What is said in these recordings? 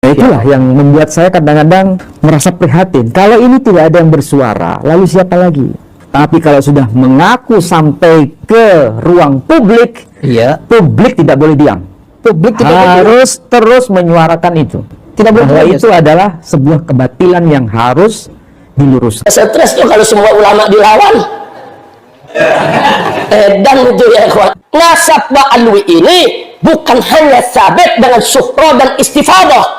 Itulah yang membuat saya kadang-kadang merasa prihatin. Kalau ini tidak ada yang bersuara, lalu siapa lagi? Tapi kalau sudah mengaku sampai ke ruang publik, publik tidak boleh diam. Publik harus terus menyuarakan itu. Tidak boleh. Bahwa itu adalah sebuah kebatilan yang harus diluruskan. Stres tuh kalau semua ulama dilawan. Dan itu ya kawan. Nasab Ba'alwi ini bukan hanya sabit dengan syuhra dan istifadah.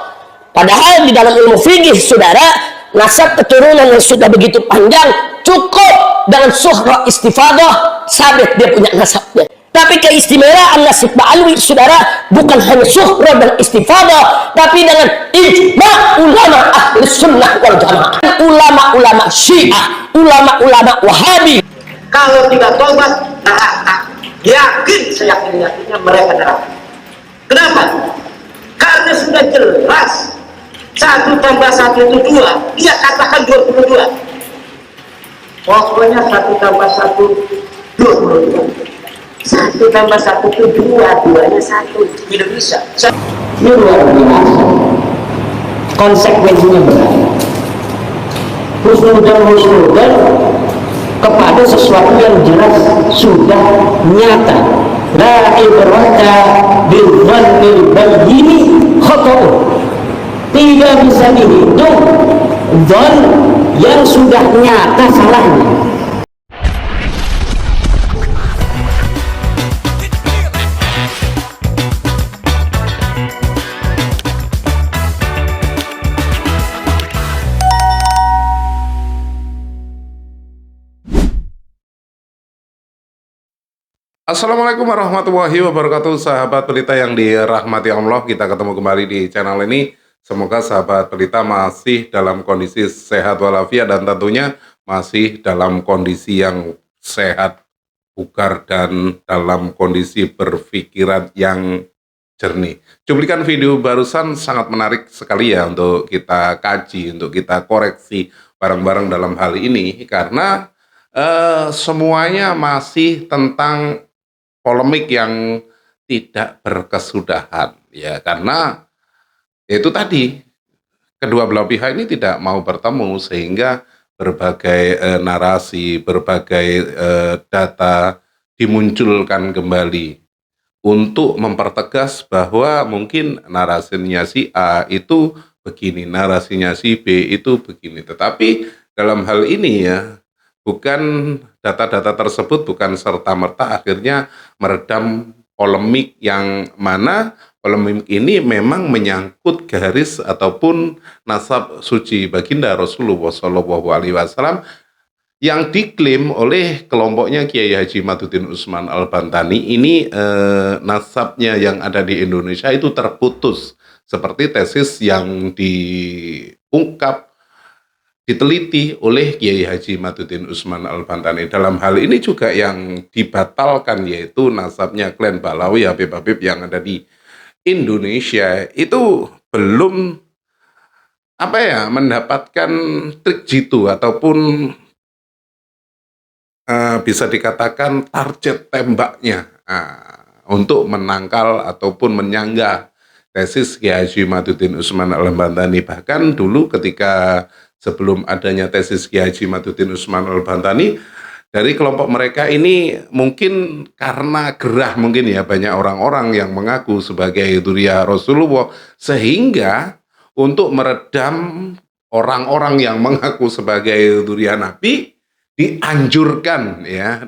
Padahal di dalam ilmu fikih, saudara, nasab keturunan yang sudah begitu panjang cukup dengan syuhra istifadah, sabit dia punya nasabnya. Tapi keistimewaan nasib Ba'alwi, saudara, bukan hanya syuhra dan istifadah, tapi dengan ijma' ulama ahli sunnah wal jamaah, ulama-ulama syiah, ulama-ulama wahabi. Kalau tidak tobat, yakin, seyakin-yakinnya mereka neraka. Kenapa? Karena sudah jelas 1 tambah 1 itu 2. Dia katakan 22. Pokoknya 1 tambah 1 22. 1 tambah 1 itu 2, 2-nya 1. Tidak bisa. Ini luar biasa. Konsekuensinya berat. Husnudan kepada sesuatu yang jelas sudah nyata. La ibrata bil dhannil bayyini khata'u. Tidak bisa dihitung dzan yang sudah nyata salahnya. Assalamualaikum warahmatullahi wabarakatuh, sahabat pelita yang dirahmati Allah. Kita ketemu kembali di channel ini. Semoga sahabat pelita masih dalam kondisi sehat walafiat dan tentunya masih dalam kondisi yang sehat, bugar, dan dalam kondisi berpikiran yang jernih. Cuplikan video barusan sangat menarik sekali ya untuk kita kaji, untuk kita koreksi bareng-bareng dalam hal ini, karena semuanya masih tentang polemik yang tidak berkesudahan, ya, karena itu tadi kedua belah pihak ini tidak mau bertemu sehingga berbagai narasi, berbagai data dimunculkan kembali untuk mempertegas bahwa mungkin narasinya si A itu begini, narasinya si B itu begini. Tetapi dalam hal ini ya, bukan data-data tersebut bukan serta-merta akhirnya meredam polemik yang mana polemik ini memang menyangkut garis ataupun nasab suci baginda Rasulullah SAW yang diklaim oleh kelompoknya Kiai Haji Madudin Usman Al-Bantani. Ini nasabnya yang ada di Indonesia itu terputus seperti tesis yang diungkap, diteliti oleh Kiai Haji Madudin Usman Al-Bantani. Dalam hal ini juga yang dibatalkan yaitu nasabnya klan Balawi, Habib-Habib yang ada di Indonesia itu belum mendapatkan trik jitu ataupun bisa dikatakan target tembaknya untuk menangkal ataupun menyanggah tesis Kiai Haji Madudin Usman Al-Bantani. Bahkan dulu ketika sebelum adanya tesis Kiai Haji Madudin Usman Al-Bantani, dari kelompok mereka ini mungkin karena gerah mungkin ya banyak orang-orang yang mengaku sebagai dzurriyyah Rasulullah, sehingga untuk meredam orang-orang yang mengaku sebagai dzurriyyah Nabi dianjurkan ya,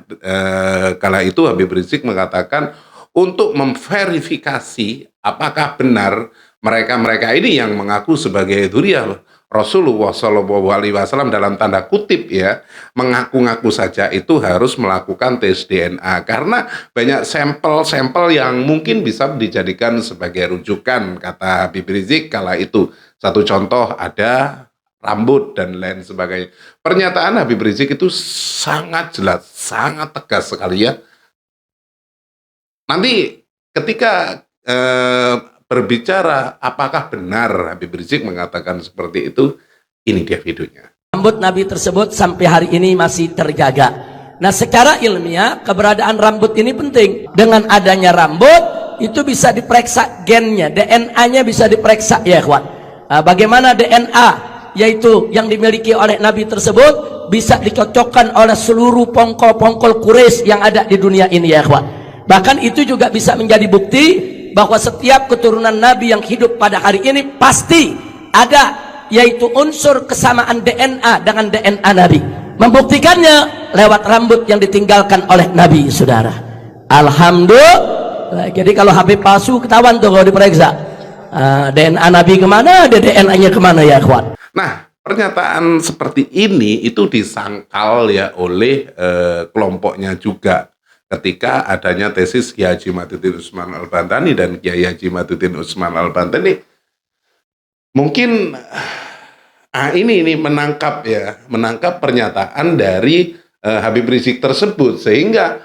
kala itu Habib Rizik mengatakan untuk memverifikasi apakah benar mereka-mereka ini yang mengaku sebagai dzurriyyah Rasulullah SAW dalam tanda kutip ya, mengaku-ngaku saja itu harus melakukan tes DNA karena banyak sampel-sampel yang mungkin bisa dijadikan sebagai rujukan, kata Habib Rizik kala itu. Satu contoh ada rambut dan lain sebagainya. Pernyataan Habib Rizik itu sangat jelas, sangat tegas sekali ya. Nanti ketika berbicara apakah benar Habib Rizik mengatakan seperti itu, ini dia videonya. Rambut Nabi tersebut sampai hari ini masih terjaga. Nah, secara ilmiah keberadaan rambut ini penting. Dengan adanya rambut itu bisa diperiksa gennya, DNA-nya bisa diperiksa ya kawan. bagaimana DNA yaitu yang dimiliki oleh Nabi tersebut bisa dicocokkan oleh seluruh pongkol-pongkol Quraisy yang ada di dunia ini, ya ikhwan. Bahkan itu juga bisa menjadi bukti bahwa setiap keturunan Nabi yang hidup pada hari ini pasti ada yaitu unsur kesamaan DNA dengan DNA Nabi. Membuktikannya lewat rambut yang ditinggalkan oleh Nabi, saudara. Alhamdulillah. Jadi kalau HP palsu ketahuan tuh kalau diperiksa. DNA Nabi kemana, ada DNA-nya kemana, ya ikhwan. Nah, pernyataan seperti ini itu disangkal ya oleh kelompoknya juga ketika adanya tesis Kiai Haji Madudin Usman Al-Bantani dan Kiai Haji Madudin Usman Al-Bantani mungkin ini menangkap pernyataan dari Habib Rizik tersebut sehingga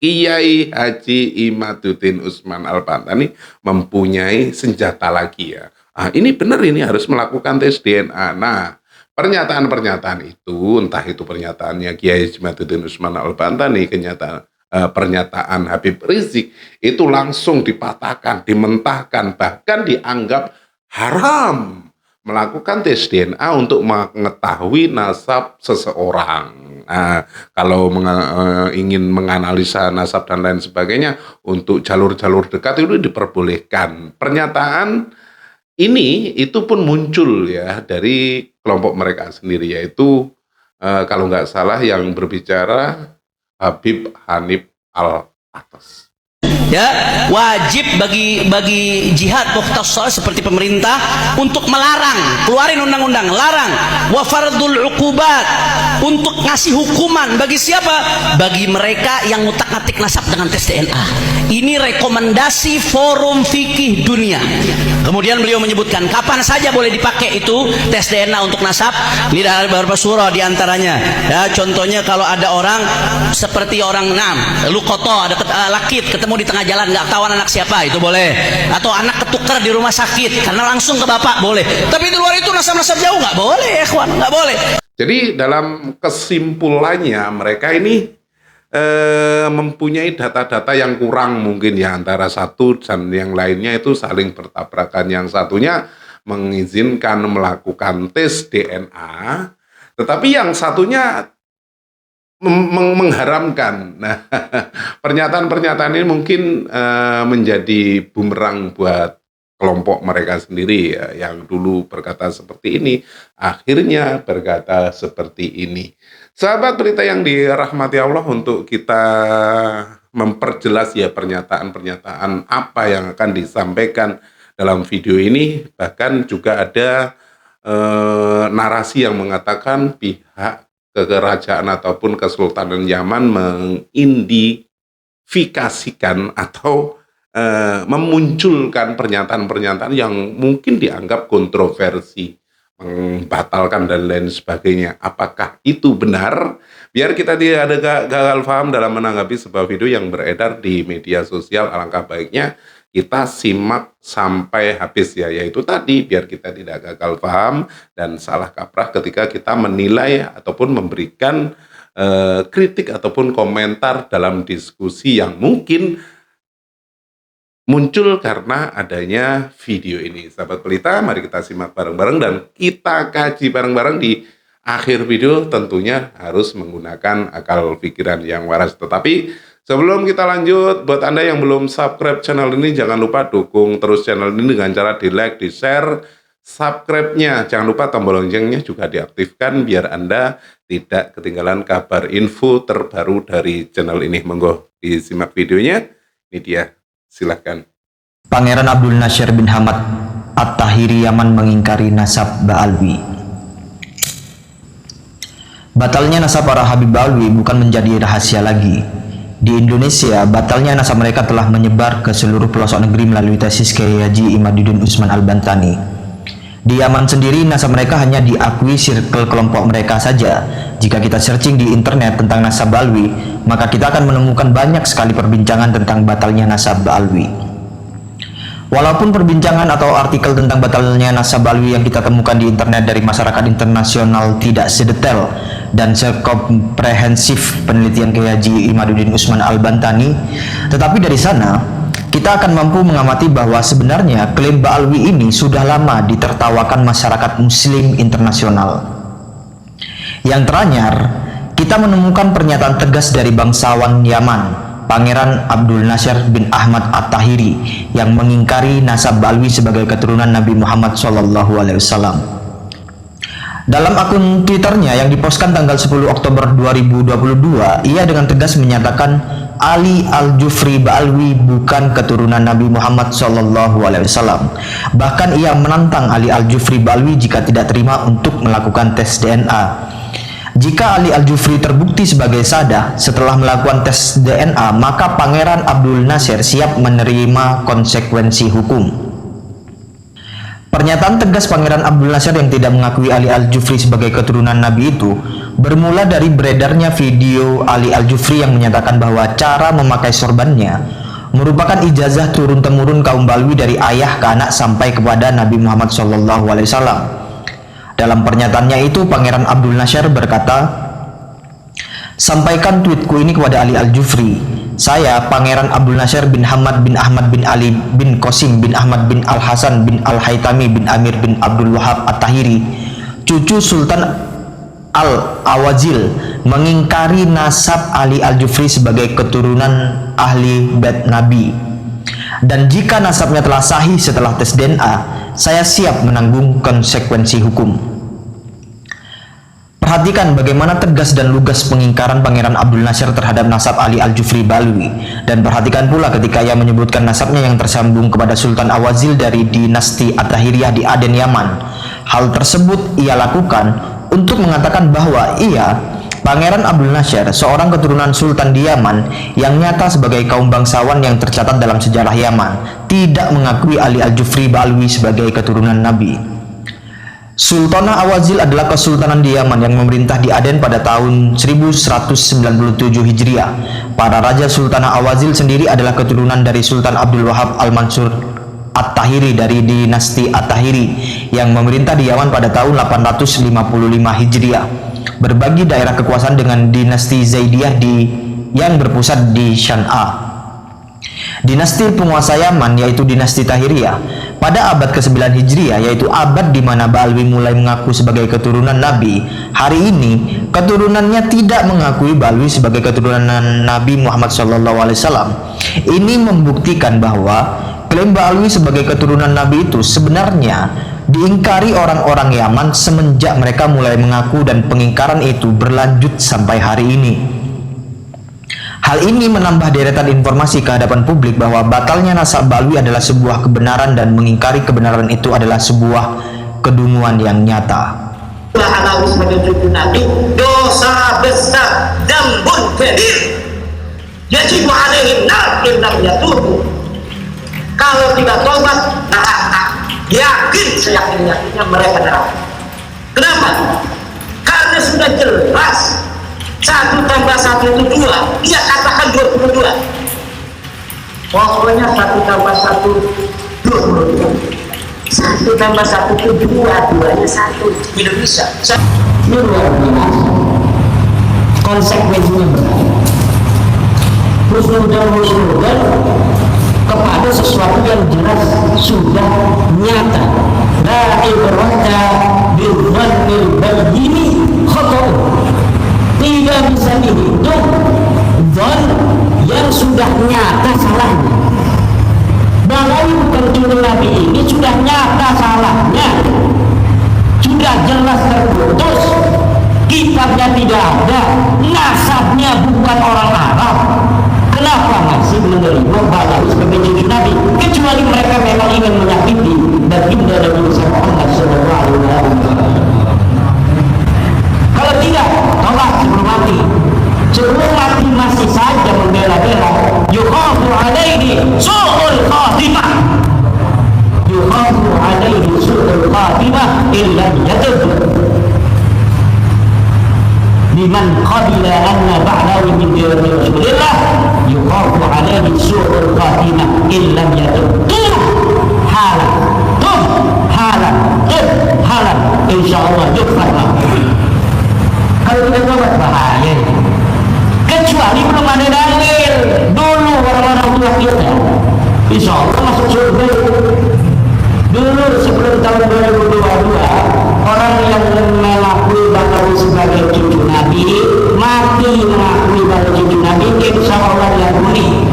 Kiai Haji Imaduddin Usman Al-Bantani mempunyai senjata lagi ya. Ini benar, ini harus melakukan tes DNA. Nah, pernyataan-pernyataan itu, entah itu pernyataannya Kiai Haji Imaduddin Usman Al-Bantani, pernyataan Habib Rizik, itu langsung dipatahkan, dimentahkan, bahkan dianggap haram melakukan tes DNA untuk mengetahui nasab seseorang. Nah, kalau ingin menganalisa nasab dan lain sebagainya untuk jalur-jalur dekat itu diperbolehkan. Pernyataan ini itu pun muncul ya dari kelompok mereka sendiri, yaitu kalau nggak salah yang berbicara Habib Hanif Al-Atas. Ya, wajib bagi jihad mukhtasar seperti pemerintah untuk melarang, keluarin undang-undang larang wa fardul uqubat, untuk ngasih hukuman bagi siapa? Bagi mereka yang ngutak-ngatik nasab dengan tes DNA. Ini rekomendasi Forum Fikih Dunia. Kemudian beliau menyebutkan kapan saja boleh dipakai itu tes DNA untuk nasab. Ini ada beberapa surah diantaranya. Ya, contohnya kalau ada orang seperti orang lukoto, ada lakit ketemu di tengah jalan nggak tahu anak siapa, itu boleh. Atau anak ketukar di rumah sakit karena langsung ke bapak, boleh. Tapi di luar itu nasab-nasab jauh nggak boleh, ya ikhwan, nggak boleh. Jadi dalam kesimpulannya mereka ini mempunyai data-data yang kurang mungkin ya, antara satu dan yang lainnya itu saling bertabrakan. Yang satunya mengizinkan melakukan tes DNA, tetapi yang satunya mengharamkan. Nah, pernyataan-pernyataan ini mungkin menjadi bumerang buat kelompok mereka sendiri ya, yang dulu berkata seperti ini, akhirnya berkata seperti ini. Sahabat berita yang dirahmati Allah, untuk kita memperjelas ya pernyataan-pernyataan apa yang akan disampaikan dalam video ini, bahkan juga ada narasi yang mengatakan pihak kerajaan ataupun Kesultanan Yaman mengidentifikasikan atau memunculkan pernyataan-pernyataan yang mungkin dianggap kontroversi, membatalkan dan lain sebagainya. Apakah itu benar? Biar kita tidak ada gagal paham dalam menanggapi sebuah video yang beredar di media sosial, alangkah baiknya kita simak sampai habis ya, yaitu tadi biar kita tidak gagal paham dan salah kaprah ketika kita menilai ataupun memberikan kritik ataupun komentar dalam diskusi yang mungkin muncul karena adanya video ini. Sahabat pelita, mari kita simak bareng-bareng dan kita kaji bareng-bareng. Di akhir video tentunya harus menggunakan akal pikiran yang waras. Tetapi sebelum kita lanjut, buat Anda yang belum subscribe channel ini, jangan lupa dukung terus channel ini dengan cara di like, di share, subscribe-nya. Jangan lupa tombol loncengnya juga diaktifkan biar Anda tidak ketinggalan kabar info terbaru dari channel ini. Monggo disimak videonya. Ini dia, silahkan. Pangeran Abdul Nasir bin Hamad At-Tahiri Yaman mengingkari nasab Ba'alwi. Batalnya nasab para Habib Ba'alwi bukan menjadi rahasia lagi. Di Indonesia, batalnya nasab mereka telah menyebar ke seluruh pelosok negeri melalui tesis Kiai Haji Imaduddin Usman Al-Bantani. Di Yaman sendiri, nasab mereka hanya diakui circle kelompok mereka saja. Jika kita searching di internet tentang nasab Ba'alwi, maka kita akan menemukan banyak sekali perbincangan tentang batalnya nasab Ba'alwi. Walaupun perbincangan atau artikel tentang batalnya nasab Ba'alwi yang kita temukan di internet dari masyarakat internasional tidak sedetail dan sekomprehensif penelitian Kiai Haji Imaduddin Usman Al-Bantani, tetapi dari sana kita akan mampu mengamati bahwa sebenarnya klaim Ba'alwi ini sudah lama ditertawakan masyarakat muslim internasional. Yang teranyar, kita menemukan pernyataan tegas dari bangsawan Yaman, Pangeran Abdul Nasir bin Ahmad At-Tahiri, yang mengingkari nasab Ba'alwi sebagai keturunan Nabi Muhammad SAW. Dalam akun Twitternya yang dipostkan tanggal 10 Oktober 2022, ia dengan tegas menyatakan Ali Al-Jufri Ba'alwi bukan keturunan Nabi Muhammad SAW. Bahkan ia menantang Ali Al-Jufri Ba'alwi jika tidak terima untuk melakukan tes DNA. Jika Ali Al-Jufri terbukti sebagai sadah setelah melakukan tes DNA, maka Pangeran Abdul Nasir siap menerima konsekuensi hukum. Pernyataan tegas Pangeran Abdul Nasir yang tidak mengakui Ali Al-Jufri sebagai keturunan Nabi itu bermula dari beredarnya video Ali Al-Jufri yang menyatakan bahwa cara memakai sorbannya merupakan ijazah turun-temurun kaum Ba'alwi dari ayah ke anak sampai kepada Nabi Muhammad SAW. Dalam pernyataannya itu, Pangeran Abdul Nasir berkata, "Sampaikan tweetku ini kepada Ali Al-Jufri. Saya, Pangeran Abdul Nasir bin Hamad bin Ahmad bin Ali bin Qasim bin Ahmad bin Al-Hasan bin Al-Haytami bin Amir bin Abdul Wahab At-Tahiri, cucu Sultan Al-Awazil, mengingkari nasab Ali Al-Jufri sebagai keturunan ahli bait Nabi. Dan jika nasabnya telah sahih setelah tes DNA, saya siap menanggung konsekuensi hukum." Perhatikan bagaimana tegas dan lugas pengingkaran Pangeran Abdul Nasir terhadap nasab Ali Al-Jufri Ba'alwi, dan perhatikan pula ketika ia menyebutkan nasabnya yang tersambung kepada Sultan Awazil dari dinasti At-Tahiriyah di Aden, Yaman. Hal tersebut ia lakukan untuk mengatakan bahwa ia, Pangeran Abdul Nasir, seorang keturunan Sultan di Yaman yang nyata sebagai kaum bangsawan yang tercatat dalam sejarah Yaman, tidak mengakui Ali Al-Jufri Ba'alwi sebagai keturunan Nabi. Sultanah Awazil adalah kesultanan di Yaman yang memerintah di Aden pada tahun 1197 Hijriah. Para raja Sultanah Awazil sendiri adalah keturunan dari Sultan Abdul Wahab Al-Mansur At-Tahiri dari dinasti At-Tahiri yang memerintah di Yaman pada tahun 855 Hijriah. Berbagi daerah kekuasaan dengan dinasti Zaidiyah yang berpusat di Shan'a. Dinasti penguasa Yaman yaitu dinasti Tahiriyah pada abad ke-9 Hijriah, yaitu abad di mana Ba'alwi mulai mengaku sebagai keturunan Nabi. Hari ini keturunannya tidak mengakui Ba'alwi sebagai keturunan Nabi Muhammad SAW. Ini membuktikan bahwa klaim Ba'alwi sebagai keturunan Nabi itu sebenarnya diingkari orang-orang Yaman semenjak mereka mulai mengaku, dan pengingkaran itu berlanjut sampai hari ini. Hal ini menambah deretan informasi ke hadapan publik bahwa batalnya nasab Ba'alwi adalah sebuah kebenaran, dan mengingkari kebenaran itu adalah sebuah kedunguan yang nyata. Alawi sebagai cucu Nabi dosa besar, dambun kabir, yajibu alaihim nar in lam yatubu. Kalau tidak tobat, yakin seyakin-yakinnya mereka neraka. Kenapa? Karena sudah jelas 1 tambah 1 itu 2, dia katakan 22. Pokoknya 1 tambah 1 22. 1 tambah 1 itu 2, 2-nya 1. Tidak bisa. Ini luar biasa. Konsekuensinya berat. Husnudan kepada sesuatu yang jelas sudah nyata. La ibrata bidzannil bayyini khata'u. Tidak bisa dihitung dzon yang sudah nyata salahnya. Ba'alwi bukan cuma Nabi ini sudah nyata salahnya, sudah jelas terputus, kitabnya tidak ada, nasabnya bukan orang Arab. Kenapa masih menerima Ba'alwi sebagai cucu Nabi? Kecuali mereka memang ingin menyakiti baginda Nabi Muhammad SAW. Kalau tidak, tolak sebelum mati. Sebelum mati masih saja membela-bela. Yukhafu alaihi su'ul khatimah. Yukhafu alaihi su'ul khatimah illa yatub. Liman qabila anna Ba'alwi min dini Rasulillah, yukhafu alaihi su'ul khatimah illa yatub. Tuh halan, tuh halan, tuh halan. InsyaAllah yukfarlah. Kalau tidak tobat bahaya. Kecuali belum ada dalil. Dulu orang-orang tua kita insya Allah masuk surga. Dulu sebelum tahun 2022, orang yang mengakui Bakawi sebagai cucu Nabi, mati mengakui bahwa cucu Nabi, insya Allah diampuni.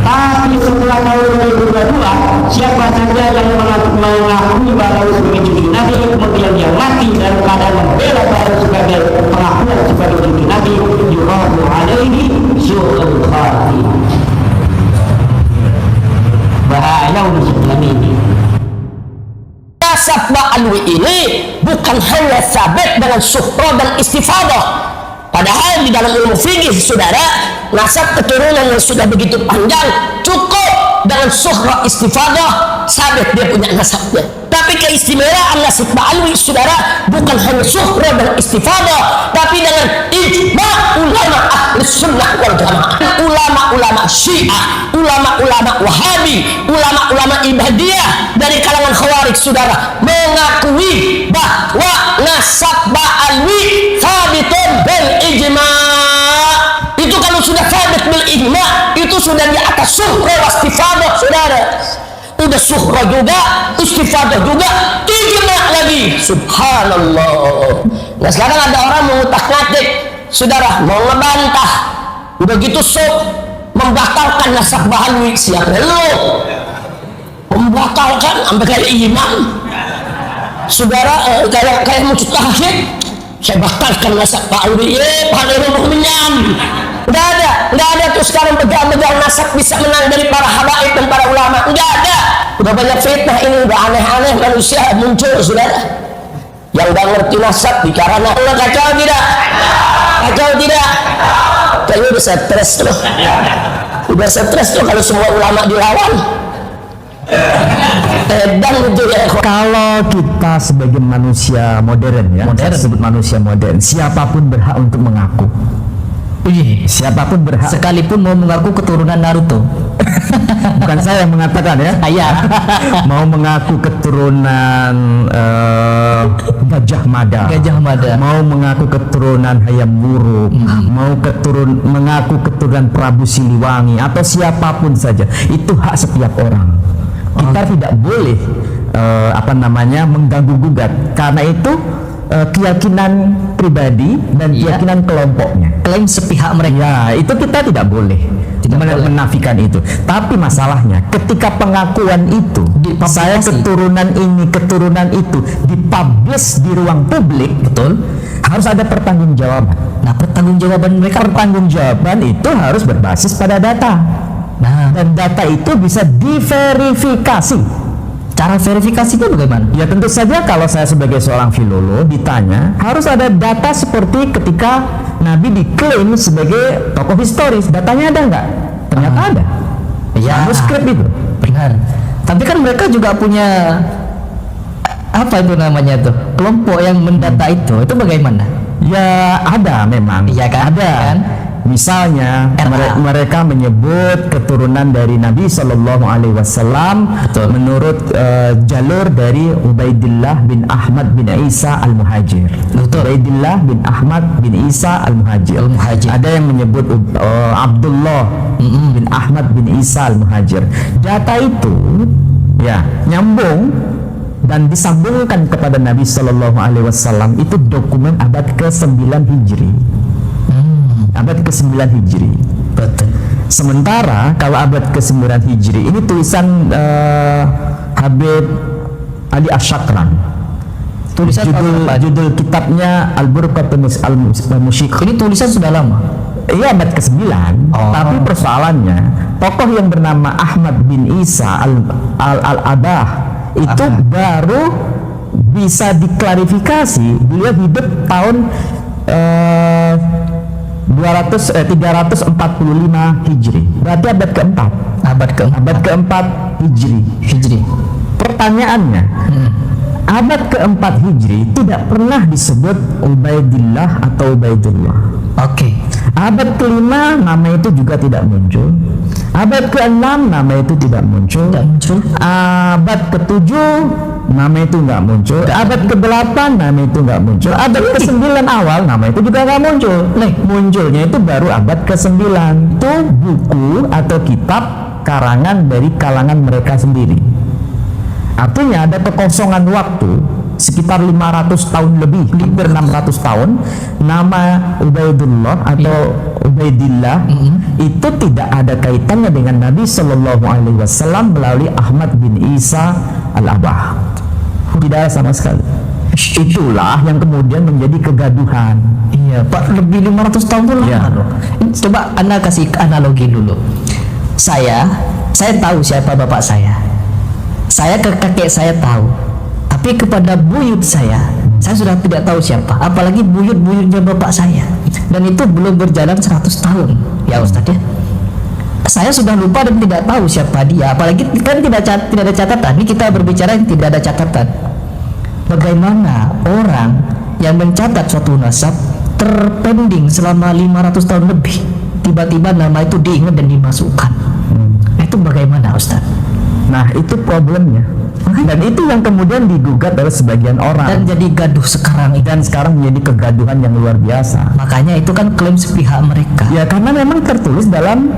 Tapi setelah tahun 2022, siapa saja yang mengakui Bakawi sebagai cucu Nabi, kemudian dia mati dalam keadaan membela Bakawi sebagai pengakuan sebagai cucu Nabi, yuradu alaihi su'ul khatimah. Bahaya untuk Islam ini. Nasab Ba'alwi ini bukan hanya sabit dengan syuhra dan istifadah. Padahal di dalam ilmu fikih, saudara, nasab keturunan yang sudah begitu panjang cukup dengan syuhra istifadah, sabit dia punya nasabnya. Tapi keistimewaan nasab Ba'alwi, saudara, bukan hanya syuhra dan istifadah, tapi dengan ijma ulama ahli sunnah wal jamaah, ulama-ulama syiah, ulama-ulama wahabi, ulama-ulama ibadiyah dari kalangan khawarij, saudara, mengakui bahwa nasab Ba'alwi sabitun bil ijma. Itu kalau sudah sabit bil ijma, itu sudah di atas syuhra wa istifadah, saudara. Udah syuhra juga, istifadah juga, ijma lagi. Subhanallah. Nah sekarang ada orang mengutak-ngatik, saudara, mau ngebantah, udah gitu membatalkan nasab Ba'alwi. Siapa lu? Membatalkan sampai kayak imam, saudara, kayak mujtahid. Saya batalkan nasab Ba'alwi. Paling menyan. Nggak ada tuh sekarang pegang-pegang nasab bisa menang dari para habaib dan para ulama. Nggak ada. Udah banyak fitnah ini, udah aneh-aneh manusia muncul, saudara. Yang nggak ngerti nasab bicara Allah. Kacau tidak? Kacau tidak? Kayaknya udah stres loh. Udah stres tuh kalau semua ulama dilawan. Dan itu ya. Kalau kita sebagai manusia modern, ya, modern, sebut manusia modern, siapapun berhak untuk mengaku. Siapapun berhak, sekalipun mau mengaku keturunan Naruto. Bukan saya yang mengatakan, ya. Mau mengaku keturunan Gajah Mada, mau mengaku keturunan Hayam Wuruk, mau mengaku keturunan Prabu Siliwangi, atau siapapun saja, itu hak setiap orang. Kita tidak boleh mengganggu gugat, karena itu keyakinan pribadi dan keyakinan kelompoknya. Klaim sepihak mereka. Ya, itu kita tidak boleh menafikan itu. Tapi masalahnya ketika pengakuan itu, saya keturunan ini, keturunan itu, dipublish di ruang publik, betul, harus ada pertanggungjawaban. Nah, pertanggungjawaban itu harus berbasis pada data. Nah, dan data itu bisa diverifikasi. Cara verifikasinya bagaimana? Ya tentu saja kalau saya sebagai seorang filolog ditanya, harus ada data seperti ketika Nabi diklaim sebagai tokoh historis. Datanya ada nggak? Ternyata ada. Ya, manuskrip itu. Benar. Tapi kan mereka juga punya apa itu namanya tuh? Kelompok yang mendata itu bagaimana? Ya ada memang. Iya kan? Ada. Kan? Misalnya mereka menyebut keturunan dari Nabi Shallallahu Alaihi Wasallam menurut jalur dari Ubaidillah bin Ahmad bin Isa al-Muhajir. Ubaidillah bin Ahmad bin Isa al-Muhajir. Ada yang menyebut Abdullah bin Ahmad bin Isa al-Muhajir. Data itu ya nyambung dan disambungkan kepada Nabi Shallallahu Alaihi Wasallam. Itu dokumen abad ke-9 Hijri. Abad ke-9 Hijri. Betul. Sementara kalau abad ke-9 Hijri ini tulisan Habib Ali Asyakran. Tulisan judul kitabnya Al-Burqatun Al-Musyik. Ini tulisan sudah lama. Iya, abad ke-9. Tapi persoalannya tokoh yang bernama Ahmad bin Isa Al-Abah itu baru bisa diklarifikasi. Beliau hidup tahun 345 Hijri. Berarti abad keempat. Abad keempat Hijri. Pertanyaannya, abad keempat Hijri tidak pernah disebut Ubaidillah atau Ubaidullah. Oke. Abad kelima nama itu juga tidak muncul. Abad ke-6 nama itu tidak muncul. Abad ke-7 nama itu nggak muncul. Abad ke-8 nama itu nggak muncul. Abad ke-9 awal nama itu juga nggak muncul. Munculnya itu baru abad ke-9. Itu buku atau kitab karangan dari kalangan mereka sendiri. Artinya ada kekosongan waktu sekitar 500 tahun lebih, hampir 600 tahun. Nama Ubaidullah atau Ubaidillah itu tidak ada kaitannya dengan Nabi Shallallahu Alaihi Wasallam melalui Ahmad bin Isa al-Abah. Tidak ada sama sekali. Itulah yang kemudian menjadi kegaduhan. Iya, Pak, lebih 500 tahun itu lama Iya. loh. Coba Anda kasih analogi dulu. Saya tahu siapa bapak saya. Saya ke kakek saya tahu. Tapi kepada buyut saya sudah tidak tahu siapa. Apalagi buyut-buyutnya bapak saya. Dan itu belum berjalan 100 tahun. Ya Ustadz ya. Saya sudah lupa dan tidak tahu siapa dia. Apalagi kan tidak ada catatan. Ini kita berbicara yang tidak ada catatan. Bagaimana orang yang mencatat suatu nasab terpending selama 500 tahun lebih, tiba-tiba nama itu diingat dan dimasukkan. Itu bagaimana Ustaz? Nah, itu problemnya. Dan itu yang kemudian digugat oleh sebagian orang. Dan jadi gaduh sekarang ini. Dan sekarang menjadi kegaduhan yang luar biasa. Makanya itu kan klaim sepihak mereka. Ya, karena memang tertulis dalam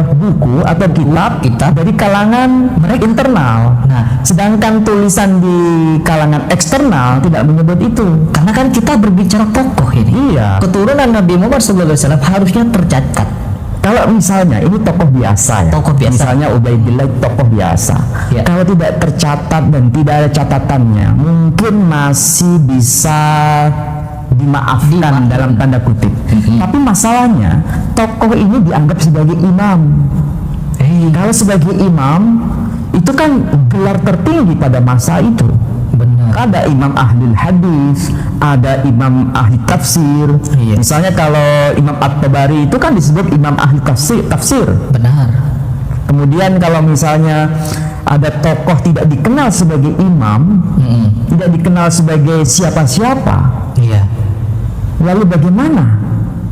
buku atau kitab dari kalangan mereka internal. Nah, Sedangkan tulisan di kalangan eksternal tidak menyebut itu. karena kan kita berbicara tokoh ini. Iya. Keturunan Nabi Muhammad SAW harusnya tercatat. Kalau misalnya ini tokoh biasa ya, Tokoh biasa. misalnya Ubaidillah tokoh biasa, Ya. kalau tidak tercatat dan tidak ada catatannya, mungkin masih bisa dimaafkan dalam tanda kutip. Tapi masalahnya tokoh ini dianggap sebagai imam. Kalau sebagai imam itu kan gelar tertinggi pada masa itu. Benar. Ada imam ahli hadis, ada imam ahli tafsir. Iya. Misalnya kalau Imam At-Tabari itu kan disebut imam ahli tafsir. Benar. Kemudian kalau misalnya ada tokoh tidak dikenal sebagai imam, tidak dikenal sebagai siapa-siapa, Iya. lalu bagaimana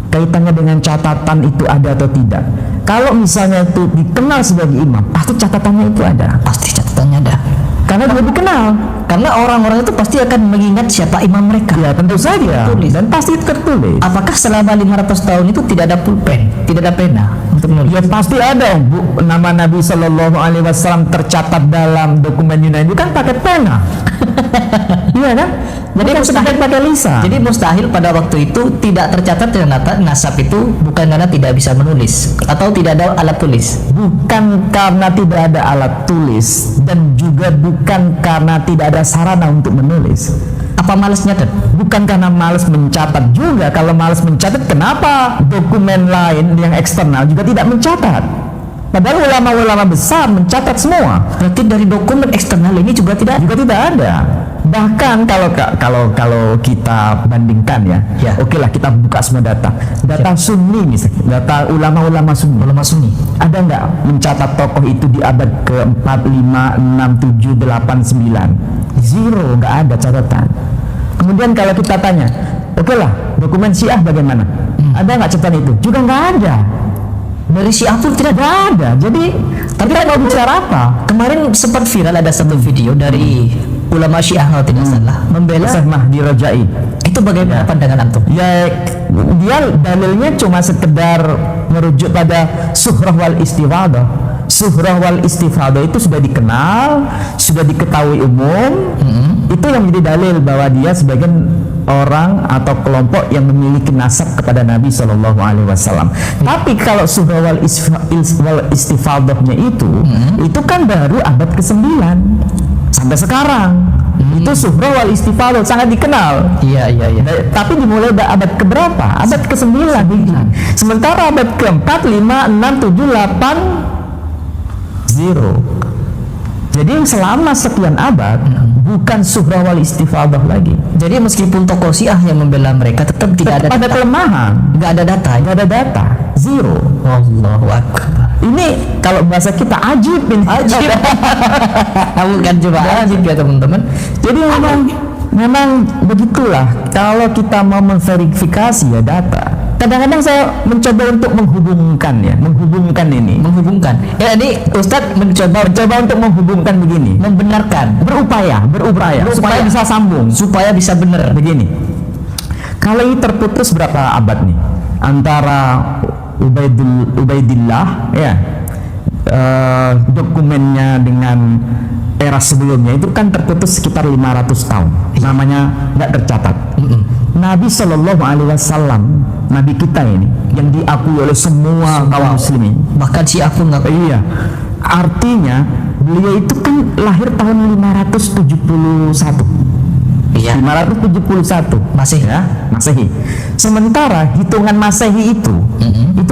kaitannya dengan catatan itu ada atau tidak? Kalau misalnya itu dikenal sebagai imam, pasti catatannya itu ada. Pasti catatannya ada. Karena dia dikenal. Karena orang-orang itu pasti akan mengingat siapa imam mereka. Ya tentu saja. Tertulis. Dan pasti tertulis. Apakah selama 500 tahun itu tidak ada pulpen, tidak ada pena untuk menulis? Ya pasti ada, Bu. Nama Nabi Shallallahu Alaihi Wasallam tercatat dalam dokumen Yunani itu kan pakai pena. Iya kan? Jadi Bukan mustahil sekedar pakai lisan. Jadi mustahil pada waktu itu tidak tercatat ternyata nasab itu bukan karena tidak bisa menulis atau tidak ada alat tulis. Bukan karena tidak ada alat tulis dan juga bukan karena tidak ada sarana untuk menulis. Apa malas nyatet? Bukan karena malas mencatat juga. Kalau malas mencatat, kenapa dokumen lain yang eksternal juga tidak mencatat? Padahal ulama-ulama besar mencatat semua. Berarti dari dokumen eksternal ini juga tidak Ada. Bahkan kalau kita bandingkan ya, Ya. oke lah kita buka semua data Sunni misalnya, data ulama-ulama Sunni, ada nggak mencatat tokoh itu di abad ke-4, 5, 6, 7, 8, 9? Zero, nggak ada catatan. Kemudian kalau kita tanya, oke lah dokumen Syiah bagaimana? Ada nggak catatan itu? Juga nggak ada. dari Syiah pun tidak ada. Jadi tapi kita mau bicara apa? Kemarin sempat viral ada satu video dari ulama Syiah kalau tidak salah membela Ustaz Mahdi Rajai. itu bagaimana pandangan antum? Ya, dia dalilnya cuma sekedar merujuk pada suhrah wal istifadah. Suhrah wal istifadah itu sudah dikenal, sudah diketahui umum. Itu yang menjadi dalil bahwa dia sebagai orang atau kelompok yang memiliki nasab kepada Nabi Shallallahu Alaihi Wasallam. Tapi kalau suhrah wal istifadahnya itu kan baru abad ke-9 sampai sekarang. Itu suhrah wal istifadah sangat dikenal. Iya. Tapi dimulai dari abad keberapa? Abad ke-9. Sementara abad ke-4, 5, 6, 7, 8 zero. Jadi selama sekian abad bukan suhrah wal istifadah lagi. Jadi meskipun tokoh Syiah yang membela mereka tetap tidak ada Ada data. kelemahan, Nggak ada data. nggak ada data, zero. Allahu Akbar. Ini kalau bahasa kita ajib ini. Ajib. Bukan cuma ajib ya teman-teman. Jadi memang begitulah. Kalau kita mau memverifikasi ya data. Kadang-kadang saya mencoba untuk menghubungkan ini. Menghubungkan. Ya ini Ustadz mencoba Untuk menghubungkan begini. membenarkan Berupaya supaya bisa sambung. supaya bisa benar. Begini. Kalau ini terputus berapa abad nih? Antara Ubaidillah ya dokumennya dengan era sebelumnya itu kan terputus sekitar 500 tahun, namanya nggak tercatat. Nabi Shallallahu Alaihi Wasallam, Nabi kita ini yang diakui oleh semua kaum muslimin, Bahkan Syiah pun nggak. iya, artinya beliau itu kan lahir tahun 571. Iya. 571 Masehi. ya, Masehi. Sementara hitungan Masehi itu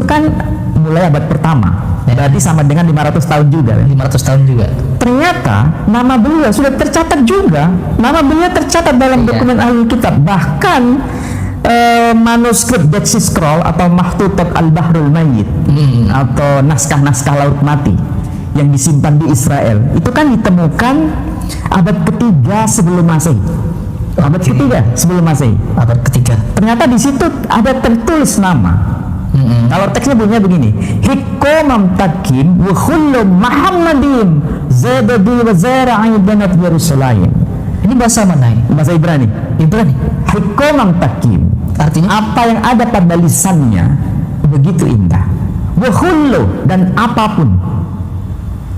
kan mulai abad pertama. Berarti sama dengan 500 tahun juga. 500 tahun juga. Ternyata nama beliau sudah tercatat juga. Nama beliau tercatat dalam dokumen ahli kitab. Bahkan manuskrip Dead Sea Scroll atau Mahtutat Al-Bahrul Mayyit atau naskah-naskah laut mati yang disimpan di Israel itu kan ditemukan abad ketiga sebelum Masehi. Abad ketiga sebelum Masehi. Abad ketiga. Ternyata di situ ada tertulis nama. Kalau teksnya bunyinya begini: Hikomam takim wa khullu Muhammadin zadadi wa zara'i banat Yerusalem. Ini bahasa mana ini? Bahasa Ibrani. Ibrani. Hikomam takim. Artinya Apa yang ada pada lisannya begitu indah. Wa khullu, dan apapun,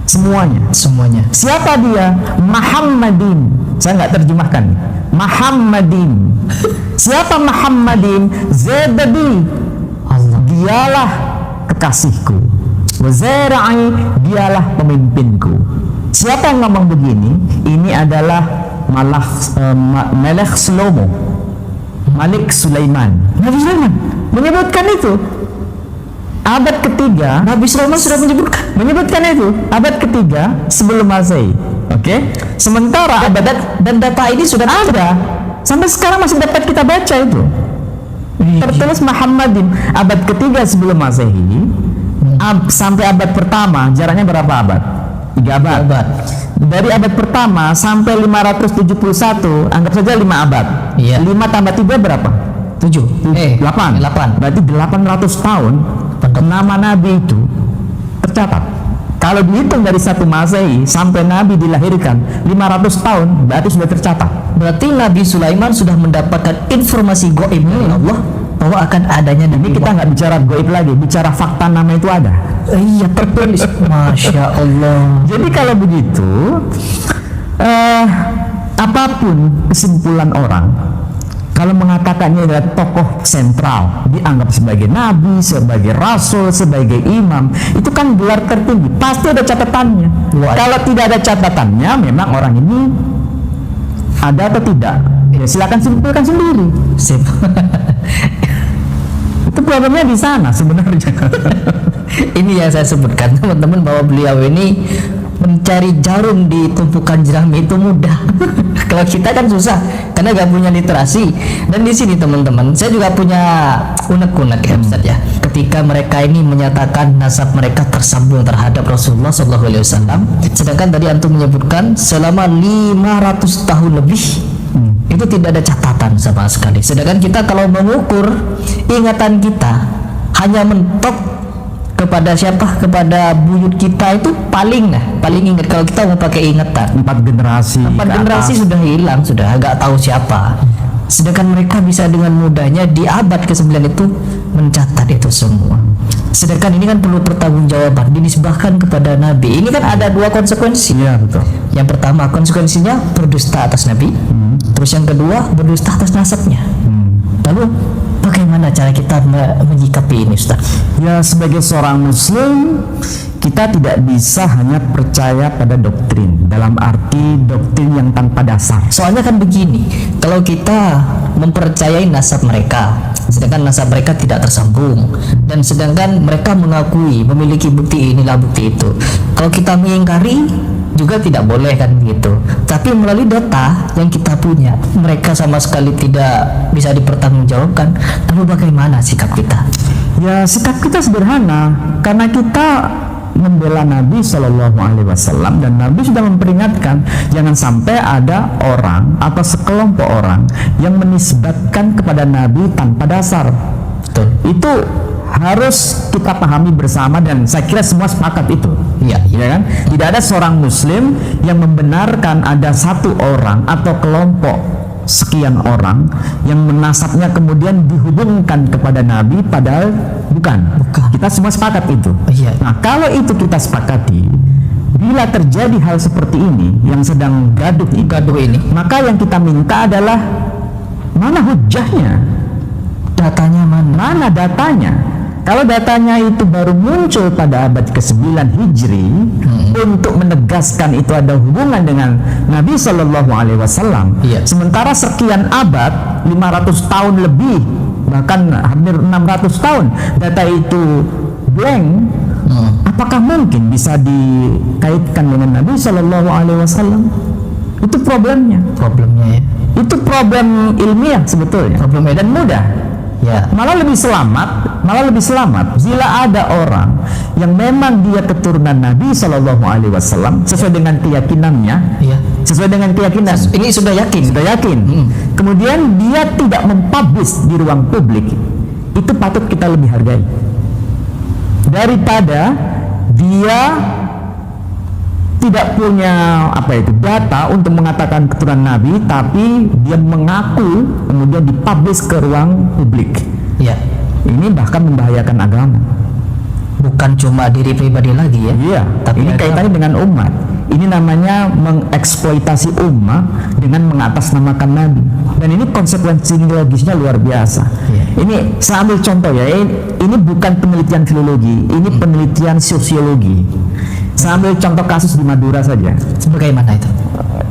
semuanya. semuanya. Siapa dia? Muhammadin. Saya nggak terjemahkan. Muhammadin. Siapa Muhammadin? Zadadi. Allah. Dialah kekasihku. Wazara'i, dialah pemimpinku. Siapa yang ngomong begini? Ini adalah Malik Shlomo, Malik Sulaiman. Nabi Sulaiman menyebutkan itu. Abad ketiga, Nabi Sulaiman sudah menyebutkan itu. Abad ketiga sebelum Masehi. Oke. Sementara Dan data ini sudah ada. Sampai sekarang masih dapat kita baca itu. Tertulis Muhammadin abad ketiga sebelum Masehi sampai abad pertama, jaraknya berapa abad? 3 abad. Dari abad pertama sampai 571, anggap saja 5 abad. Iya. 5 tambah 3 berapa? 8. 8. Berarti 800 tahun nama Nabi itu tercatat. Kalau dihitung dari 1 Masehi sampai Nabi dilahirkan 500 tahun, berarti sudah tercatat. Berarti Nabi Sulaiman sudah mendapatkan informasi gaib dari Allah bahwa akan adanya Ini Nabi kita nggak bicara goib lagi, bicara fakta nama itu ada. Iya, tertulis. Masya Allah. Jadi kalau begitu, apapun kesimpulan orang, kalau mengatakannya adalah tokoh sentral, dianggap sebagai nabi, sebagai rasul, sebagai imam, itu kan gelar tertinggi, pasti ada catatannya. Kalau tidak ada catatannya, memang orang ini ada atau tidak, ya silakan simpulkan sendiri. Sip. Itu problemnya di sana sebenarnya. Ini yang saya sebutkan teman-teman, bahwa beliau ini mencari jarum di tumpukan jerami itu mudah. Kalau kita kan susah karena gak punya literasi. Dan di sini teman-teman, saya juga punya unek-unek ya Ustaz ya. Ketika mereka ini menyatakan nasab mereka tersambung terhadap Rasulullah SAW, sedangkan tadi antum menyebutkan selama 500 tahun lebih itu tidak ada catatan sama sekali. Sedangkan kita kalau mengukur ingatan kita hanya mentok kepada siapa? Kepada buyut kita itu paling ingat. Kalau kita mau pakai ingatan 4 generasi. 4 generasi sudah hilang, sudah agak tahu siapa. Sedangkan mereka bisa dengan mudahnya di abad ke-9 itu mencatat itu semua. Sedangkan ini kan perlu pertanggungjawaban, dinisbahkan kepada Nabi. Ini kan ada 2 konsekuensi. Iya, betul. Yang pertama konsekuensinya berdusta atas Nabi. Terus yang kedua berdusta atas nasabnya. Lalu bagaimana cara kita menyikapi ini, Ustaz? Ya, sebagai seorang muslim, kita tidak bisa hanya percaya pada doktrin, dalam arti doktrin yang tanpa dasar. Soalnya kan begini, kalau kita mempercayai nasab mereka, sedangkan nasab mereka tidak tersambung, dan sedangkan mereka mengakui memiliki bukti inilah bukti itu, kalau kita mengingkari juga tidak boleh kan gitu. Tapi melalui data yang kita punya, mereka sama sekali tidak bisa dipertanggungjawabkan. Lalu bagaimana sikap kita? Ya, sikap kita sederhana, karena kita membela Nabi Shallallahu Alaihi Wasallam, dan Nabi sudah memperingatkan jangan sampai ada orang atau sekelompok orang yang menisbatkan kepada Nabi tanpa dasar. Betul. Itu harus kita pahami bersama, dan saya kira semua sepakat itu. Iya, Ya kan? Tidak ada seorang muslim yang membenarkan ada satu orang atau kelompok sekian orang yang menasabnya kemudian dihubungkan kepada Nabi, padahal bukan. Kita semua sepakat itu. Iya. Nah, kalau itu kita sepakati, bila terjadi hal seperti ini yang sedang gaduh ini, maka yang kita minta adalah mana hujahnya, Datanya mana? mana datanya. Kalau datanya itu baru muncul pada abad ke-9 Hijri untuk menegaskan itu ada hubungan dengan Nabi Shallallahu Alaihi Wasallam. Iya. Sementara sekian abad, 500 tahun lebih, bahkan hampir 600 tahun, data itu blank. Apakah mungkin bisa dikaitkan dengan Nabi Shallallahu Alaihi Wasallam? Itu problemnya. Problemnya ya. Itu problem ilmiah sebetulnya. Problemnya Dan mudah. Ya. Malah lebih selamat bila ada orang yang memang dia keturunan Nabi Shallallahu Alaihi Wasallam sesuai dengan keyakinannya, Iya. sesuai dengan keyakinan. Ini sudah yakin. Sudah yakin. Kemudian dia tidak mempublish di ruang publik, itu patut kita lebih hargai daripada dia tidak punya data untuk mengatakan keturunan Nabi, tapi dia mengaku kemudian dipublish ke ruang publik. Ya. Ini bahkan membahayakan agama. Bukan cuma diri pribadi lagi ya. Iya, Tapi ini agama. kaitannya dengan umat. Ini namanya mengeksploitasi umat dengan mengatasnamakan Nabi. Dan ini konsekuensi logisnya luar biasa. Iya. Ini saya ambil contoh ya. Ini bukan penelitian filologi, ini penelitian sosiologi. Saya ambil contoh kasus di Madura saja. Bagaimana itu?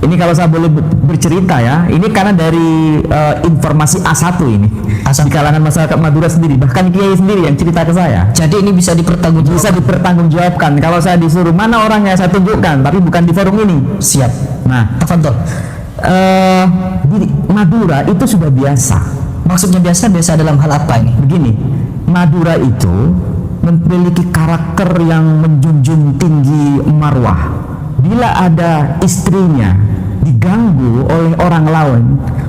Ini kalau saya boleh bercerita ya, ini karena dari informasi A1 ini. A1. Di kalangan masyarakat Madura sendiri, bahkan Kiai sendiri yang cerita ke saya. Jadi ini bisa dipertanggungjawabkan. Bisa dipertanggungjawabkan. Kalau saya disuruh mana orangnya saya tunjukkan, tapi bukan di forum ini. Siap. Nah, Tafadhol. di Madura itu sudah biasa. Maksudnya biasa dalam hal apa ini? Begini, Madura itu memiliki karakter yang menjunjung tinggi marwah. Bila ada istrinya diganggu oleh orang lain,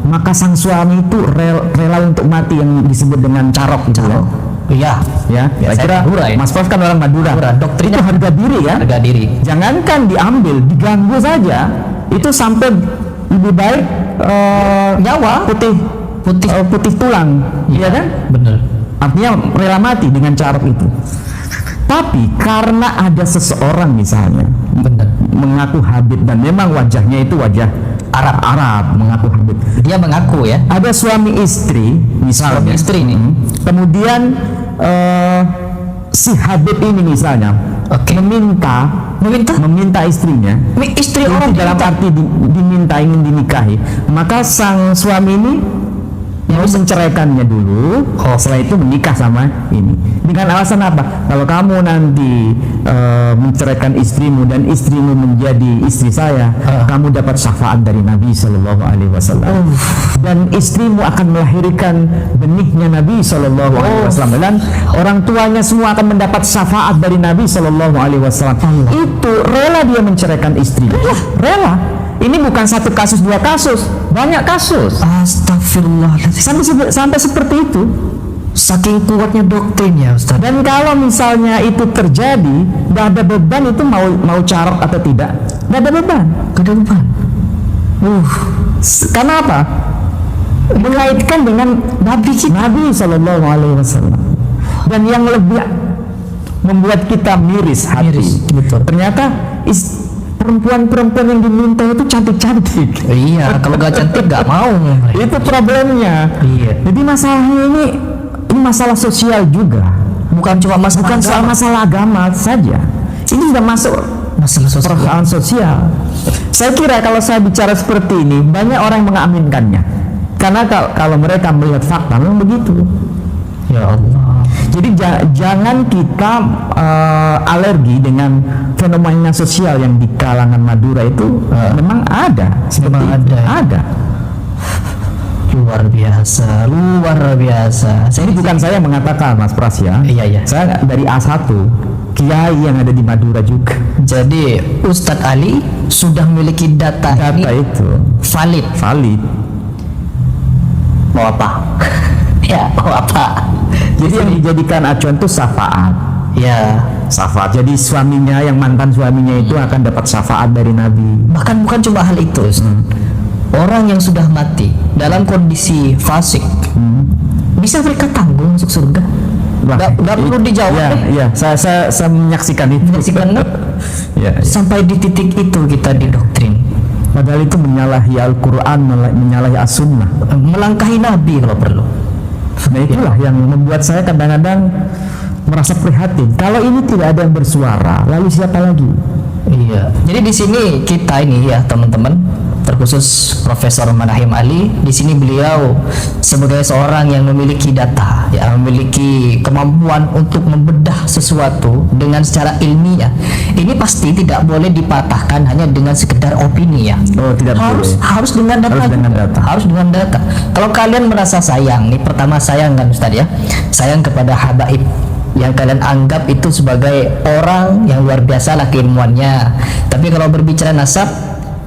maka sang suami itu rela untuk mati, yang disebut dengan carok gitu ya. Iya. Ya, Ya, saya kira Madura ya. Mas Prof kan orang Madura. Doktrinnya Itu harga diri ya. harga diri. Jangankan diambil, diganggu saja itu sampai lebih baik nyawa putih tulang, ya kan? Benar. Artinya rela mati dengan carok itu. Tapi karena ada seseorang misalnya Benar. mengaku Habib dan memang wajahnya itu wajah Arab mengaku Habib. Dia mengaku ya. Ada suami istri misalnya. Suami istri nih. Kemudian si Habib ini misalnya meminta istrinya. Istri Itu orang dalam diminta. arti diminta, ingin dinikahi, maka sang suami ini mau menceraikannya dulu, setelah itu menikah sama ini dengan alasan apa? Kalau kamu nanti menceraikan istrimu dan istrimu menjadi istri saya, kamu dapat syafaat dari Nabi Shallallahu Alaihi Wasallam, dan istrimu akan melahirkan benihnya Nabi Shallallahu Alaihi Wasallam, dan orang tuanya semua akan mendapat syafaat dari Nabi Shallallahu Alaihi Wasallam. Itu rela dia menceraikan istrinya, rela. Ini bukan satu kasus, dua kasus, banyak kasus. Astagfirullahaladzim. Sampai seperti itu. Saking kuatnya doktrin ya Ustaz. Dan kalau misalnya itu terjadi, nggak ada beban itu mau carok atau tidak, nggak ada beban. Gak ada beban. Karena apa? Mengaitkan dengan Nabi Shallallahu Alaihi Wasallam. Dan yang lebih membuat kita miris hati, betul. ternyata perempuan-perempuan yang diminta itu cantik-cantik. Iya, kalau gak cantik gak mau. Itu problemnya. Iya. Jadi masalahnya ini masalah sosial juga. Bukan cuma masalah agama saja. Ini sudah masuk masalah sosial. persoalan sosial. Saya kira kalau saya bicara seperti ini, banyak orang yang mengaminkannya. Karena kalau mereka melihat fakta memang begitu. Ya Allah. Jadi jangan kita alergi dengan fenomena sosial yang di kalangan Madura itu. Memang ada, seperti Memang itu. ada, ya? Ada. Luar biasa, luar biasa. Ini bukan saya mengatakan, Mas Pras ya. Iya. Saya dari A1, kiai yang ada di Madura juga. Jadi Ustadz Ali sudah memiliki data ini itu valid. Mau apa? Ya, mau apa? Jadi yang dijadikan acuan itu syafaat. Ya. Syafaat. Jadi suaminya, yang mantan suaminya itu akan dapat syafaat dari Nabi. Bahkan bukan cuma hal itu. orang yang sudah mati dalam kondisi fasik, bisa mereka tanggung masuk surga? Nggak perlu dijawab. Iya, saya menyaksikan itu. Menyaksikan, Ya, sampai di titik itu kita didoktrin. padahal itu menyalahi Al-Quran, menyalahi As-Sunnah. Melangkahi Nabi kalau perlu. Nah itulah yang membuat saya kadang-kadang merasa prihatin. Kalau ini tidak ada yang bersuara, lalu siapa lagi? Iya. Jadi di sini kita ini ya teman-teman, terkhusus Profesor Manahim Ali, di sini beliau sebagai seorang yang memiliki data, ya, memiliki kemampuan untuk membedah sesuatu dengan secara ilmiah. Ini pasti tidak boleh dipatahkan hanya dengan sekedar opini ya. Oh, tidak boleh. Harus dengan data. Harus dengan data. Harus dengan data. Kalau kalian merasa sayang, ini pertama sayang kan Ustaz ya, sayang kepada habaib yang kalian anggap itu sebagai orang yang luar biasa lah keilmuannya. Tapi kalau berbicara nasab,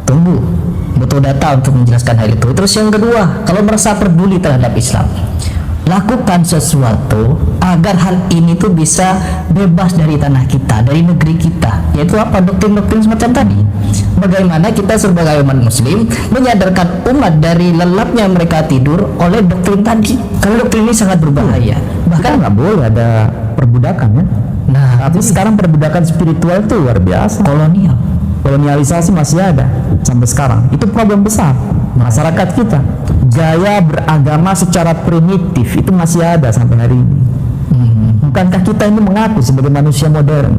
tunggu, butuh data untuk menjelaskan hal itu. Terus yang kedua, kalau merasa peduli terhadap Islam, lakukan sesuatu agar hal ini tuh bisa bebas dari tanah kita, dari negeri kita. Yaitu apa? Doktrin-doktrin semacam tadi. Bagaimana kita sebagai umat muslim menyadarkan umat dari lelapnya mereka tidur oleh doktrin tadi. Karena doktrin ini sangat berbahaya. Bahkan nggak boleh ada perbudakan ya. Nah, Tapi sekarang perbudakan spiritual itu luar biasa. Kolonialisasi masih ada sampai sekarang. Itu problem besar masyarakat kita. Gaya beragama secara primitif itu masih ada sampai hari ini. Bukankah kita ini mengaku sebagai manusia modern?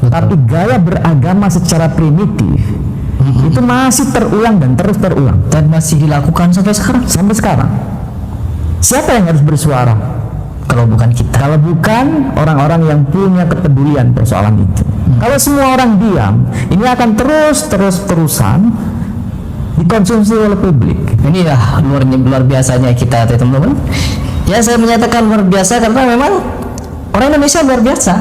Tapi gaya beragama secara primitif itu masih terulang dan terus terulang. dan masih dilakukan sampai sekarang. Sampai sekarang. Siapa yang harus bersuara? Kalau bukan kita. Kalau bukan orang-orang yang punya kepedulian persoalan itu. Kalau semua orang diam, ini akan terus-terusan dikonsumsi oleh publik. Ini ya luar biasanya kita teman-teman. Ya saya menyatakan luar biasa karena memang orang Indonesia luar biasa.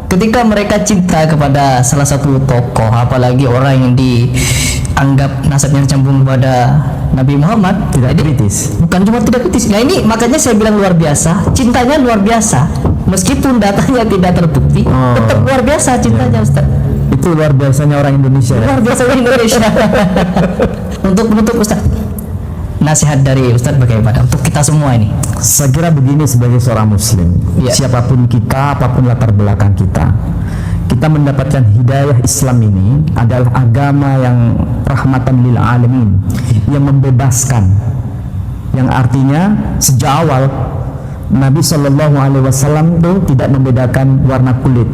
Ketika mereka cinta kepada salah satu tokoh, apalagi orang yang dianggap nasabnya cembung kepada Nabi Muhammad, Tidak kritis. bukan cuma tidak kritis. Nah ini makanya saya bilang luar biasa, cintanya luar biasa. Meskipun datanya tidak terbukti, tetap luar biasa cintanya Ustaz. Itu luar biasanya orang Indonesia. Luar biasa orang Indonesia. Untuk menutup Ustaz, nasihat dari Ustaz bagaimana untuk kita semua ini? Saya kira begini sebagai seorang muslim, Ya. siapapun kita, apapun latar belakang kita mendapatkan hidayah Islam ini adalah agama yang rahmatan lil alamin, yang membebaskan, yang artinya sejak awal Nabi Shallallahu Alaihi Wasallam itu tidak membedakan warna kulit,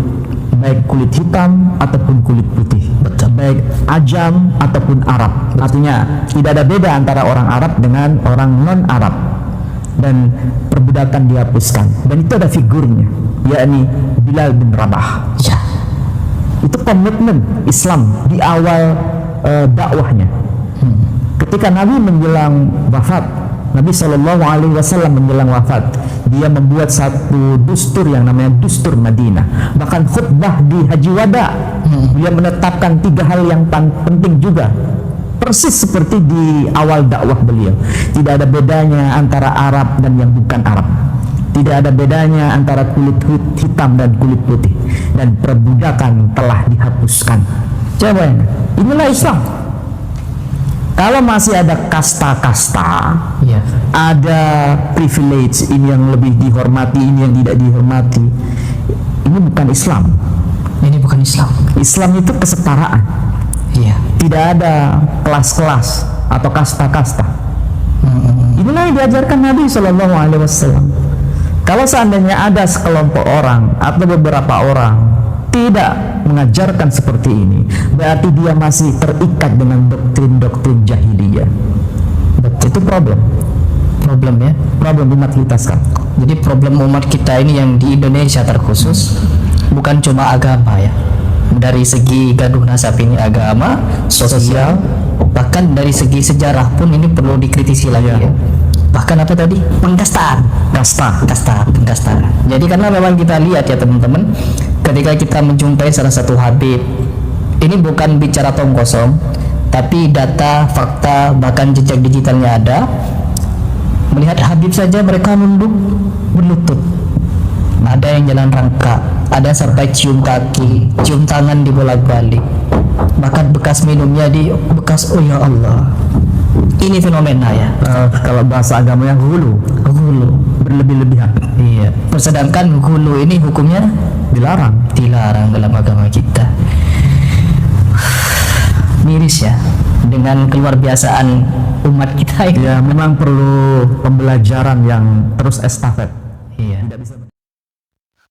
baik kulit hitam ataupun kulit putih, baik Ajam ataupun Arab. Artinya tidak ada beda antara orang Arab dengan orang non Arab, dan perbudakan dihapuskan. Dan itu ada figurnya, yakni Bilal bin Rabah. Ya. Itu komitmen Islam di awal dakwahnya. Ketika Nabi menjelang wafat, Nabi Shallallahu Alaihi Wasallam menjelang wafat, dia membuat satu dustur yang namanya Dustur Madinah. Bahkan khutbah di Haji Wada, dia menetapkan 3 hal yang penting juga, persis seperti di awal dakwah beliau. Tidak ada bedanya antara Arab dan yang bukan Arab. Tidak ada bedanya antara kulit hitam dan kulit putih, dan perbudakan telah dihapuskan. Coba ini, inilah Islam. Kalau masih ada kasta-kasta, Ya. ada privilege, ini yang lebih dihormati, ini yang tidak dihormati, ini bukan Islam. Ini bukan Islam. Islam itu kesetaraan. Iya. Tidak ada kelas-kelas atau kasta-kasta. Inilah yang diajarkan Nabi Shallallahu Alaihi Wasallam. Kalau seandainya ada sekelompok orang atau beberapa orang tidak mengajarkan seperti ini, berarti dia masih terikat dengan doktrin-doktrin jahiliyah. Itu problem Ya. problem umat kita sekarang. Jadi problem umat kita ini yang di Indonesia terkhusus bukan cuma agama ya. Dari segi gaduh nasab ini agama, sosial, bahkan dari segi sejarah pun ini perlu dikritisi lagi ya. Bahkan apa tadi? Pengkastaan. Pengkastaan. Jadi karena memang kita lihat ya teman-teman, ketika kita menjumpai salah satu habib, ini bukan bicara tong kosong, tapi data, fakta, bahkan jejak digitalnya ada. Melihat habib saja mereka nunduk berlutut. Ada yang jalan rangka, ada sampai cium kaki, cium tangan dibolak-balik. Bahkan bekas minumnya di bekas, oh ya Allah. Ini ini fenomena ya. Kalau bahasa agama yang hulu, berlebih-lebihan. Iya. Sedangkan hulu ini hukumnya Dilarang. dalam agama kita. Miris ya dengan keluar biasaan umat kita ini. Ya, memang perlu pembelajaran yang terus estafet. Iya.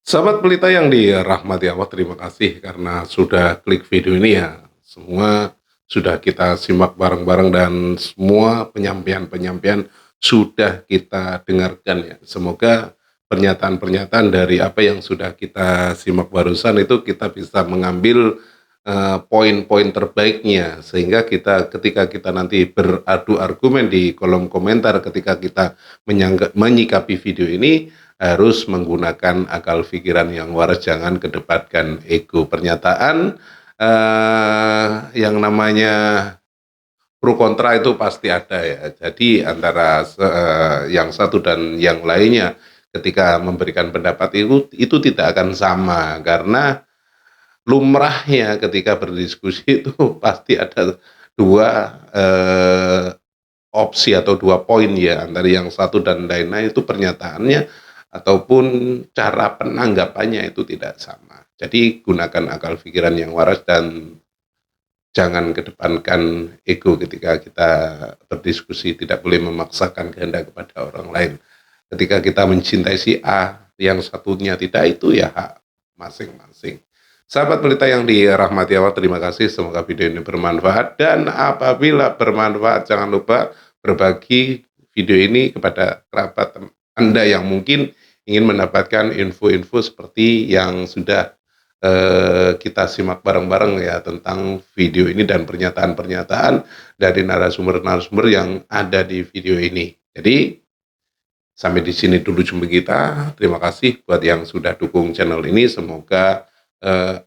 Sahabat pelita yang dirahmati Allah, terima kasih karena sudah klik video ini ya. Semua sudah kita simak bareng-bareng dan semua penyampaian-penyampaian sudah kita dengarkan ya. Semoga pernyataan-pernyataan dari apa yang sudah kita simak barusan itu kita bisa mengambil poin-poin terbaiknya, sehingga ketika kita nanti beradu argumen di kolom komentar, ketika kita menyikapi video ini harus menggunakan akal pikiran yang waras, jangan kedepankan ego. Pernyataan yang namanya pro kontra itu pasti ada ya. Jadi antara yang satu dan yang lainnya ketika memberikan pendapat itu tidak akan sama, karena lumrahnya ketika berdiskusi itu pasti ada dua opsi atau dua poin ya, antara yang satu dan lain-lain itu pernyataannya ataupun cara penanggapannya itu tidak sama. Jadi gunakan akal pikiran yang waras dan jangan kedepankan ego ketika kita berdiskusi. Tidak boleh memaksakan kehendak kepada orang lain. Ketika kita mencintai si A, yang satunya tidak, itu ya hak masing-masing. Sahabat pelita yang dirahmati Allah, terima kasih. Semoga video ini bermanfaat. Dan apabila bermanfaat, jangan lupa berbagi video ini kepada kerabat Anda yang mungkin ingin mendapatkan info-info seperti yang sudah kita simak bareng-bareng ya, tentang video ini dan pernyataan-pernyataan dari narasumber-narasumber yang ada di video ini. Jadi sampai di sini dulu jumpa kita. Terima kasih buat yang sudah dukung channel ini. Semoga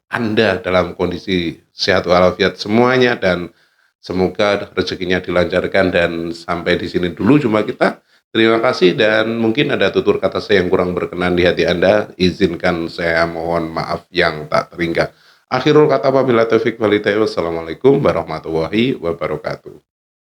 Anda dalam kondisi sehat walafiat semuanya, dan semoga rezekinya dilancarkan. Dan sampai di sini dulu jumpa kita. Terima kasih, dan mungkin ada tutur kata saya yang kurang berkenan di hati Anda, izinkan saya mohon maaf yang tak terhingga. Akhirul kata wabillahi taufiq wal hidayah. Wassalamualaikum warahmatullahi wabarakatuh.